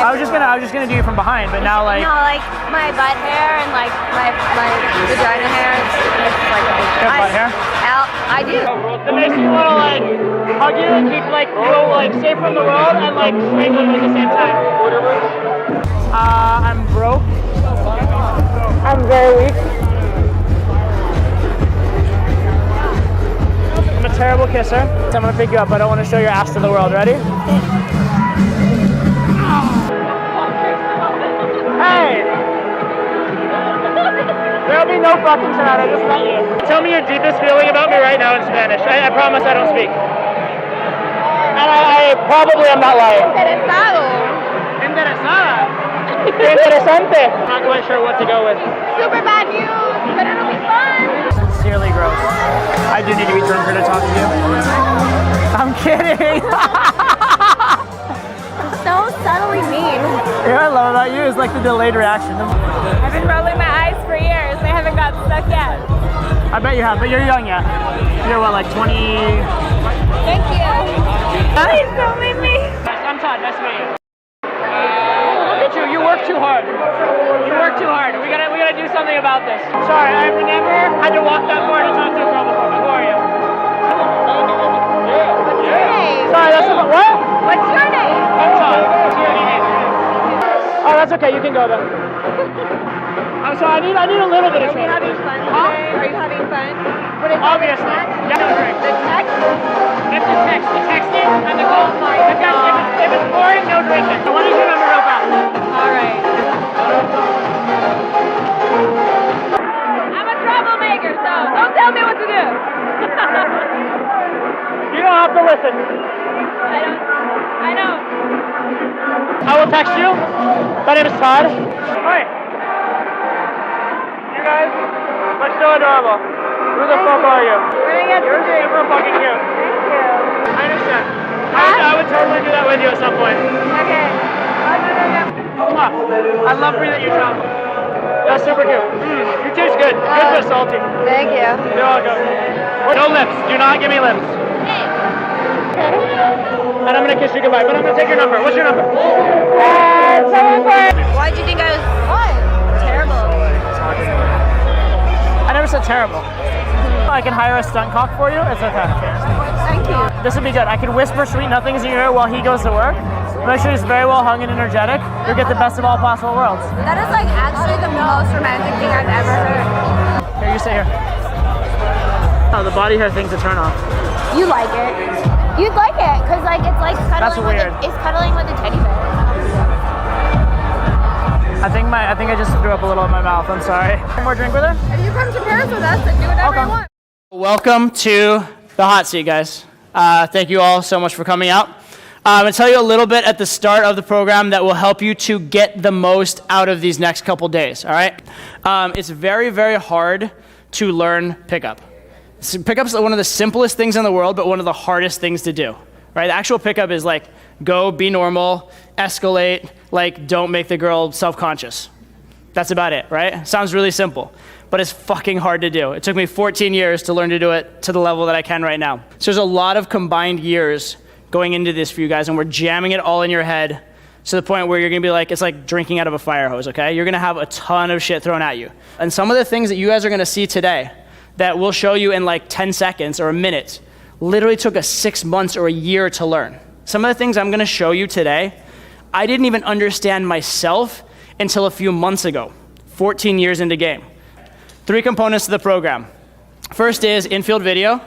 I was just gonna do you from behind, but now like. No, like my butt hair and like my vagina hair. It's like a big. You have butt hair? I do. It makes me want to like hug you and keep like you like safe from the world and like strangle you at the same time. I'm broke. I'm very weak. I'm a terrible kisser, so I'm gonna pick you up. I don't want to show your ass to the world. Ready? Hey! There'll be no fucking tonight, I just met you. Tell me your deepest feeling about me right now in Spanish. I promise I don't speak. And I probably am not lying. Interesado. Interesada. Interesante. I'm not quite sure what to go with. Super bad news, but it'll be fun. Sincerely gross. I do need to be drunker to talk to you. I'm kidding. So subtly mean. You know what I love about you is like the delayed reaction. I've been rolling my eyes for years. They haven't got stuck yet. I bet you have, but you're young yet. You're what, like 20? Thank you. Please don't leave me. I'm Todd, nice to meet you. Look at you, you work too hard. You work too hard. We gotta do something about this. Sorry, I've never had to walk that far to talk to a girl before. Who are you? What's your name? Sorry, that's what? What's your name? I'm Todd. What's your name? Oh, that's okay, you can go then. I'm sorry, I need a little bit of Are you having fun today? Are you having fun? What is Obviously. The Yeah, text? it's the text. The texting and the call. Oh my God. If it's boring, no drinking. I want to do number real fast. All right. I'm a troublemaker, so don't tell me what to do. You don't have to listen. I know. I will text you. My name is Todd. Hi. You guys look so adorable. Who the fuck are you? We're gonna get You're super fucking cute. Thank you. I understand. I would totally do that with you at some point. Okay. I love that you travel. That's super cute. You taste good. Good but salty. Thank you. You're welcome. No lips. Do not give me lips. And I'm gonna kiss you goodbye, but I'm gonna take your number. What's your number? Why did you think I was terrible? I never said terrible. I can hire a stunt cock for you. It's okay. Thank you. This would be good. I can whisper sweet nothings in your ear while he goes to work. Make sure he's very well hung and energetic. You'll get the best of all possible worlds. That is like actually the most romantic thing I've ever heard. Here, you stay here. Oh, the body hair thing's a turn off. You like it? You'd like it, cause like it's like That's cuddling weird. it's cuddling with a teddy bear. I think I just threw up a little in my mouth. I'm sorry. One more drink with her? If you come to Paris with us, then do whatever you want. Welcome to the hot seat, guys. Thank you all so much for coming out. I'm going to tell you a little bit at the start of the program that will help you to get the most out of these next couple days, all right? It's very, very hard to learn pickup. Pickup's one of the simplest things in the world, but one of the hardest things to do, right? The actual pickup is like, go, be normal, escalate, like, don't make the girl self-conscious. That's about it, right? Sounds really simple, but it's fucking hard to do. It took me 14 years to learn to do it to the level that I can right now. So there's a lot of combined years going into this for you guys, and we're jamming it all in your head to the point where you're gonna be like, it's like drinking out of a fire hose, okay? You're gonna have a ton of shit thrown at you. And some of the things that you guys are gonna see today that we'll show you in like 10 seconds or a minute literally took us 6 months or a year to learn. Some of the things I'm gonna show you today, I didn't even understand myself until a few months ago, 14 years into game. 3 components to the program. First is in-field video.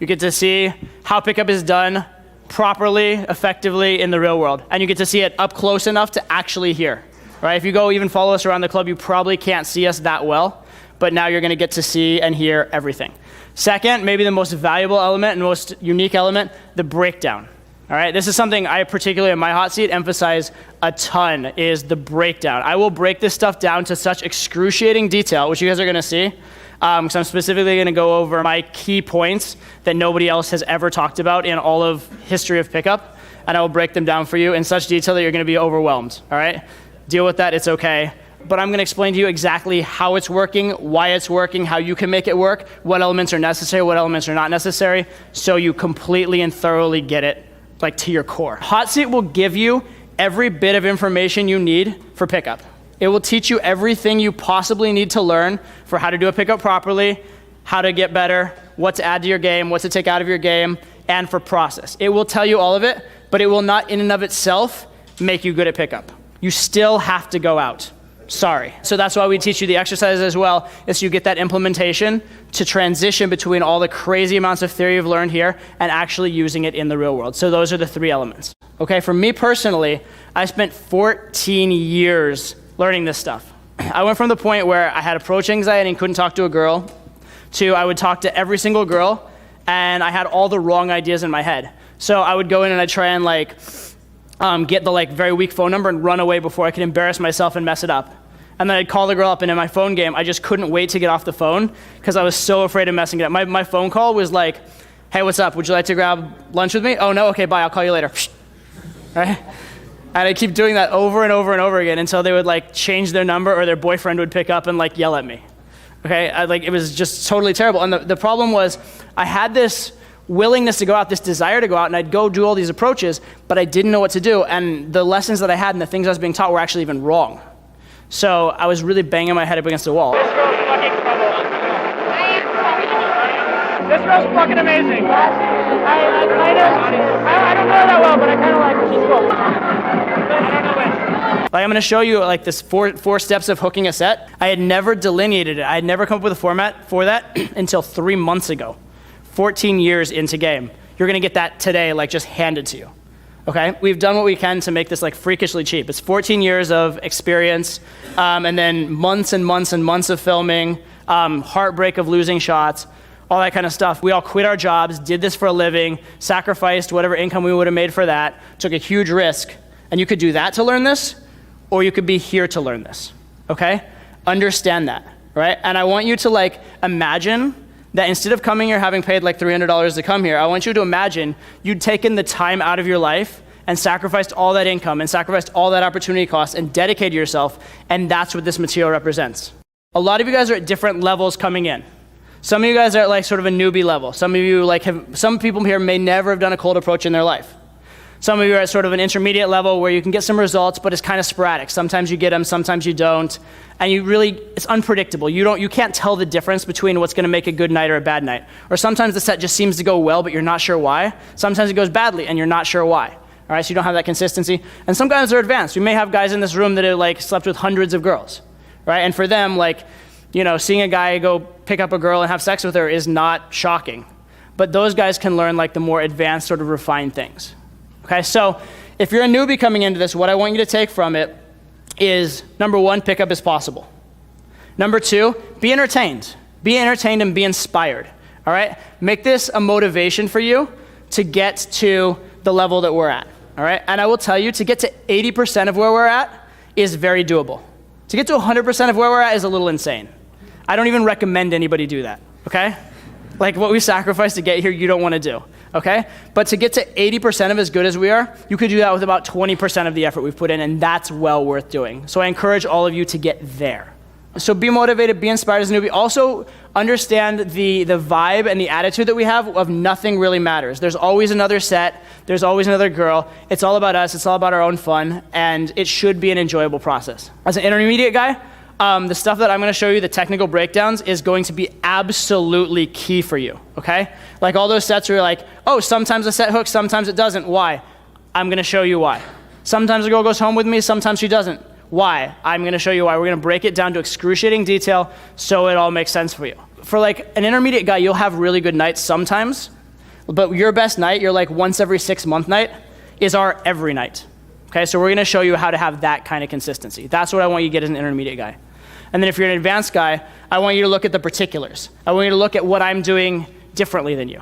You get to see how pickup is done properly, effectively in the real world. And you get to see it up close enough to actually hear, right? If you go even follow us around the club, you probably can't see us that well, but now you're gonna get to see and hear everything. Second, maybe the most valuable element and most unique element, the breakdown. All right, this is something I particularly in my hot seat emphasize a ton is the breakdown. I will break this stuff down to such excruciating detail, which you guys are gonna see, because I'm specifically gonna go over my key points that nobody else has ever talked about in all of history of pickup, and I will break them down for you in such detail that you're gonna be overwhelmed, all right? Deal with that, it's okay. But I'm gonna explain to you exactly how it's working, why it's working, how you can make it work, what elements are necessary, what elements are not necessary, so you completely and thoroughly get it like to your core. Hotseat will give you every bit of information you need for pickup. It will teach you everything you possibly need to learn for how to do a pickup properly, how to get better, what to add to your game, what to take out of your game, and for process. It will tell you all of it, but it will not in and of itself make you good at pickup. You still have to go out. Sorry. So that's why we teach you the exercises as well, is so you get that implementation to transition between all the crazy amounts of theory you've learned here and actually using it in the real world. So those are the 3 elements. Okay, for me personally, I spent 14 years learning this stuff. I went from the point where I had approach anxiety and couldn't talk to a girl, to I would talk to every single girl, and I had all the wrong ideas in my head. So I would go in and I'd try and get the very weak phone number and run away before I could embarrass myself and mess it up. And then I'd call the girl up, and in my phone game, I just couldn't wait to get off the phone because I was so afraid of messing it up. My phone call was like, hey, what's up? Would you like to grab lunch with me? Oh, no? Okay, bye. I'll call you later. Right? And I'd keep doing that over and over and over again until they would change their number or their boyfriend would pick up and yell at me. Okay? It was just totally terrible. And the problem was I had this willingness to go out, this desire to go out, and I'd go do all these approaches, but I didn't know what to do. And the lessons that I had and the things I was being taught were actually even wrong. So I was really banging my head up against the wall. This girl's fucking trouble. This girl's fucking amazing. I don't know her that well, but I kind of like her. She's cool. I don't know which. I'm going to show you this four steps of hooking a set. I had never delineated it. I had never come up with a format for that until 3 months ago. 14 years into game. You're going to get that today, just handed to you. Okay? We've done what we can to make this freakishly cheap. It's 14 years of experience, and then months and months and months of filming, heartbreak of losing shots, all that kind of stuff. We all quit our jobs, did this for a living, sacrificed whatever income we would have made for that, took a huge risk. And you could do that to learn this, or you could be here to learn this. Okay? Understand that, right? And I want you to imagine that instead of coming here having paid $300 to come here, I want you to imagine you'd taken the time out of your life and sacrificed all that income and sacrificed all that opportunity cost and dedicated yourself, and that's what this material represents. A lot of you guys are at different levels coming in. Some of you guys are at sort of a newbie level. Some of you some people here may never have done a cold approach in their life. Some of you are at sort of an intermediate level where you can get some results, but it's kind of sporadic. Sometimes you get them, sometimes you don't. And it's unpredictable. You can't tell the difference between what's going to make a good night or a bad night. Or sometimes the set just seems to go well, but you're not sure why. Sometimes it goes badly, and you're not sure why. All right, so you don't have that consistency. And some guys are advanced. We may have guys in this room that have slept with hundreds of girls, right? And for them, seeing a guy go pick up a girl and have sex with her is not shocking. But those guys can learn the more advanced, sort of refined things. Okay, so if you're a newbie coming into this, what I want you to take from it is, number 1, pickup is possible. Number 2, be entertained. Be entertained and be inspired, all right? Make this a motivation for you to get to the level that we're at, all right? And I will tell you, to get to 80% of where we're at is very doable. To get to 100% of where we're at is a little insane. I don't even recommend anybody do that, okay? What we sacrificed to get here, you don't want to do. Okay? But to get to 80% of as good as we are, you could do that with about 20% of the effort we've put in, and that's well worth doing. So I encourage all of you to get there. So be motivated, be inspired as a newbie. Also understand the vibe and the attitude that we have of nothing really matters. There's always another set. There's always another girl. It's all about us. It's all about our own fun, and it should be an enjoyable process. As an intermediate guy, the stuff that I'm going to show you, the technical breakdowns, is going to be absolutely key for you, okay? All those sets where you're oh, sometimes a set hooks, sometimes it doesn't. Why? I'm going to show you why. Sometimes a girl goes home with me, sometimes she doesn't. Why? I'm going to show you why. We're going to break it down to excruciating detail so it all makes sense for you. For an intermediate guy, you'll have really good nights sometimes, but your best night, your once every 6 month night, is our every night. Okay, so we're going to show you how to have that kind of consistency. That's what I want you to get as an intermediate guy. And then if you're an advanced guy, I want you to look at the particulars. I want you to look at what I'm doing differently than you.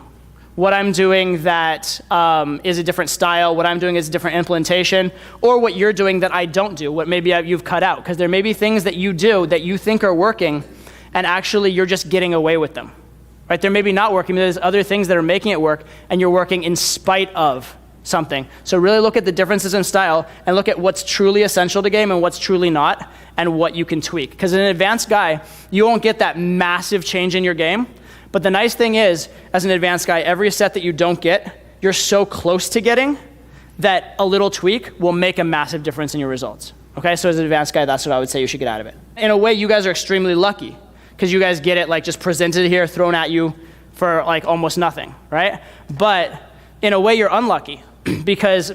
What I'm doing that is a different style, what I'm doing is a different implementation, or what you're doing that I don't do, what maybe you've cut out. Because there may be things that you do that you think are working, and actually you're just getting away with them. Right? They're maybe not working, but there's other things that are making it work, and you're working in spite of something. So really look at the differences in style and look at what's truly essential to game and what's truly not, and what you can tweak. Because as an advanced guy, you won't get that massive change in your game. But the nice thing is, as an advanced guy, every set that you don't get, you're so close to getting that a little tweak will make a massive difference in your results. Okay, so as an advanced guy, that's what I would say you should get out of it. In a way, you guys are extremely lucky because you guys get it like just presented here, thrown at you for like almost nothing, right? But in a way, you're unlucky because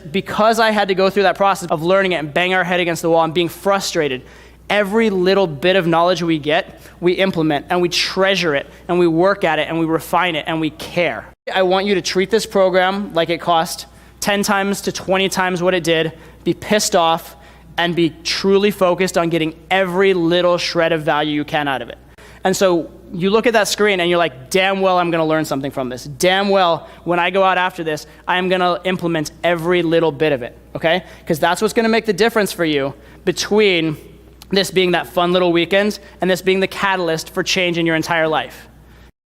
I had to go through that process of learning it and bang our head against the wall and being frustrated. Every little bit of knowledge we get, we implement and we treasure it and we work at it and we refine it and we care. I want you to treat this program like it cost 10 times to 20 times what it did, be pissed off, and be truly focused on getting every little shred of value you can out of it. And so you look at that screen and you're like, damn well, I'm gonna learn something from this. Damn well, when I go out after this, I'm gonna implement every little bit of it, okay? Because that's what's gonna make the difference for you between this being that fun little weekend and this being the catalyst for change in your entire life.